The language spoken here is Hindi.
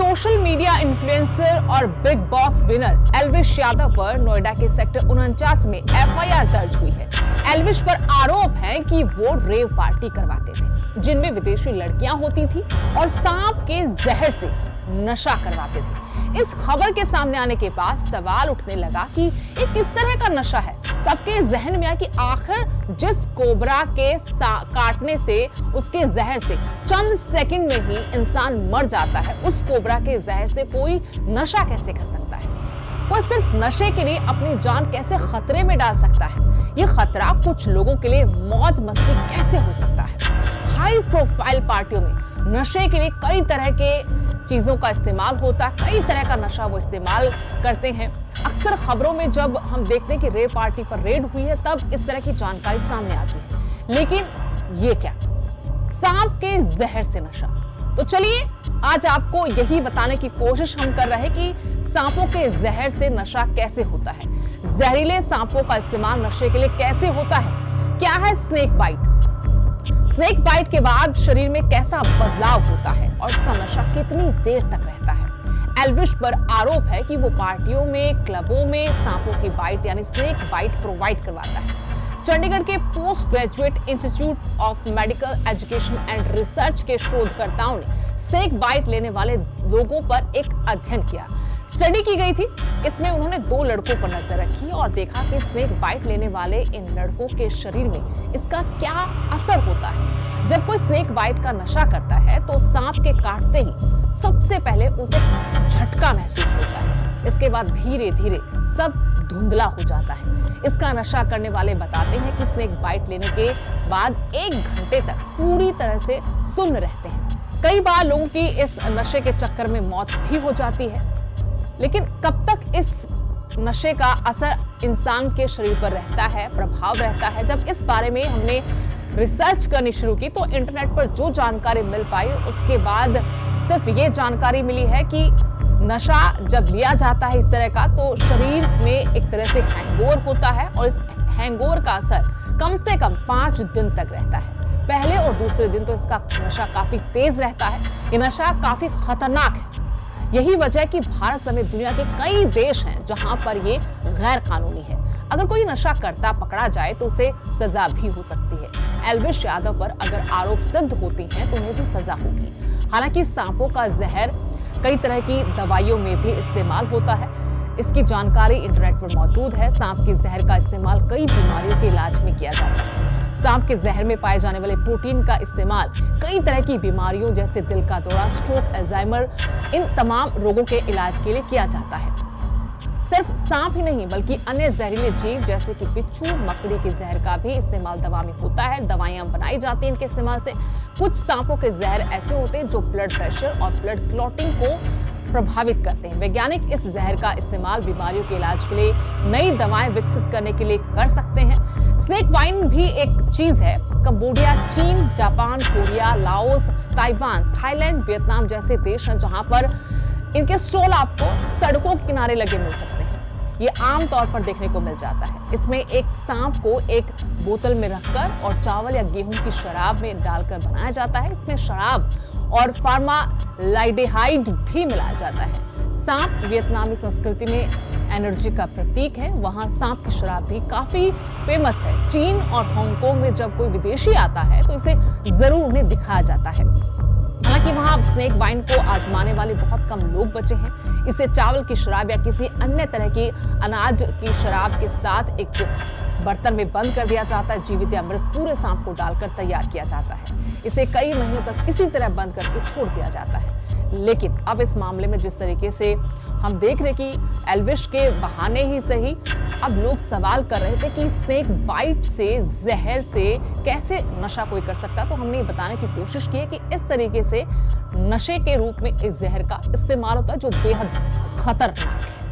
सोशल मीडिया इन्फ्लुएंसर और big boss winner Elvish Yadav पर नोएडा के सेक्टर 49 में एफआईआर दर्ज हुई है। एल्विश पर आरोप है कि वो रेव पार्टी करवाते थे जिनमें विदेशी लड़कियां होती थी और सांप के जहर से नशा करवाते थे। इस खबर के सामने आने के बाद सवाल उठने लगा कि ये किस तरह का नशा है। सबके जहन में आया कि आखिर जिस कोबरा के काटने से उसके जहर से चंद सेकंड में ही इंसान मर जाता है, उस कोबरा के जहर से कोई नशा कैसे कर सकता है? कोई सिर्फ नशे के लिए अपनी जान कैसे खतरे में डाल सकता है? ये खतरा कुछ लोगों के लिए मौज मस्ती कैसे हो सकता है? हाई प्रोफाइल पार्टियों में नशे के लिए कई तरह के चीजों का इस्तेमाल होता है, कई तरह का नशा वो इस्तेमाल करते हैं। अक्सर खबरों में जब हम देखते हैं कि रेव पार्टी पर रेड हुई है, तब इस तरह की जानकारी सामने आती है। लेकिन ये क्या, सांप के जहर से नशा? तो चलिए आज आपको यही बताने की कोशिश हम कर रहे हैं कि सांपों के जहर से नशा कैसे होता है, जहरीले सांपों का इस्तेमाल नशे के लिए कैसे होता है, क्या है स्नेक बाइट, स्नेक बाइट के बाद शरीर में कैसा बदलाव होता है और इसका नशा कितनी देर तक रहता है। एल्विश पर आरोप है कि वो पार्टियों में, क्लबों में सांपों की बाइट यानी स्नेक बाइट प्रोवाइड करवाता है। चंडीगढ़ के post graduate institute of medical education and research के शोधकर्ताओं ने स्नेक बाइट लेने वाले लोगों पर एक अध्ययन किया। स्टडी की गई थी। इसमें उन्होंने 2 लड़कों पर नजर रखी और देखा कि स्नेक बाइट लेने वाले इन लड़कों के शरीर में इसका क्या असर होता है। जब कोई स्नेक बाइट का नशा करता है तो सांप के काटते ही सबसे पहले उसे झटका महसूस होता है। इसके बाद धीरे धीरे सब धुंधला हो जाता है। इसका नशा करने वाले बताते हैं कि स्नेक बाइट लेने के बाद 1 घंटे तक पूरी तरह से सुन्न रहते हैं। कई बार लोगों की इस नशे के चक्कर में मौत भी हो जाती है। लेकिन कब तक इस नशे का असर इंसान के शरीर पर रहता है, प्रभाव रहता है? जब इस बारे में हमने रिसर्च करनी शुरू की तो इंटरनेट पर जो जानकारी मिल पाई उसके बाद सिर्फ ये जानकारी मिली है कि नशा जब लिया जाता है इस तरह का तो शरीर में एक तरह से हैंगओवर होता है और इस हैंगओवर का असर कम से कम 5 दिन तक रहता है। पहले और दूसरे दिन तो इसका नशा काफी तेज रहता है। ये नशा काफी खतरनाक है। यही वजह है कि भारत समेत दुनिया के कई देश हैं जहां पर ये गैर कानूनी है। अगर कोई नशा करता पकड़ा जाए तो उसे सजा भी हो सकती है। एल्विश यादव पर अगर आरोप सिद्ध होते हैं तो उन्हें भी सजा होगी। हालांकि सांपों का जहर कई तरह की दवाइयों में भी इस्तेमाल होता है। इसकी जानकारी इंटरनेट पर मौजूद है। सांप के जहर का इस्तेमाल कई बीमारियों के इलाज में किया जाता है। सांप के जहर में पाए जाने वाले प्रोटीन का इस्तेमाल कई तरह की बीमारियों जैसे दिल का दौरा, स्ट्रोक, अल्जाइमर, इन तमाम रोगों के इलाज के लिए किया जाता है। सिर्फ सांप ही नहीं बल्कि अन्य जहरीले जीव जैसे कि बिच्छू, मकड़ी के जहर का भी इस्तेमाल दवा में होता है। दवाइयां बनाई जाती हैं इनके इस्तेमाल से। कुछ सांपों के जहर ऐसे होते हैं जो ब्लड प्रेशर और ब्लड क्लॉटिंग को प्रभावित करते हैं। वैज्ञानिक इस जहर का इस्तेमाल बीमारियों के इलाज के लिए नई दवाएं विकसित करने के लिए कर सकते हैं। स्नेक वाइन भी एक चीज है। कंबोडिया, चीन, Japan, Korea, Laos, Taiwan, Thailand, Vietnam जैसे देश हैं जहां पर इनके स्टॉल आपको सड़कों के किनारे लगे मिल सकते हैं। ये आम तौर पर देखने को मिल जाता है। इसमें एक सांप को एक बोतल में रखकर और चावल या गेहूं की शराब में डालकर बनाया जाता है। इसमें शराब और फार्मालाइडेहाइड भी मिलाया जाता है। सांप वियतनामी संस्कृति में एनर्जी का प्रतीक है। वहां सांप की शराब भी काफी फेमस है। चीन और हांगकांग में जब कोई विदेशी आता है तो इसे जरूर उन्हें दिखाया जाता है। हालांकि वहां अब स्नेक वाइन को आजमाने वाले बहुत कम लोग बचे हैं। इसे चावल की शराब या किसी अन्य तरह की अनाज की शराब के साथ एक बर्तन में बंद कर दिया जाता है। जीवित या मृत पूरे सांप को डालकर तैयार किया जाता है। इसे कई महीनों तक इसी तरह बंद करके छोड़ दिया जाता है। लेकिन अब इस मामले में जिस तरीके से हम देख रहे कि एल्विश के बहाने ही सही, अब लोग सवाल कर रहे थे कि स्नेक बाइट से, जहर से कैसे नशा कोई कर सकता। तो हमने बताने की कोशिश की है कि इस तरीके से नशे के रूप में इस जहर का इस्तेमाल होता है जो बेहद खतरनाक है।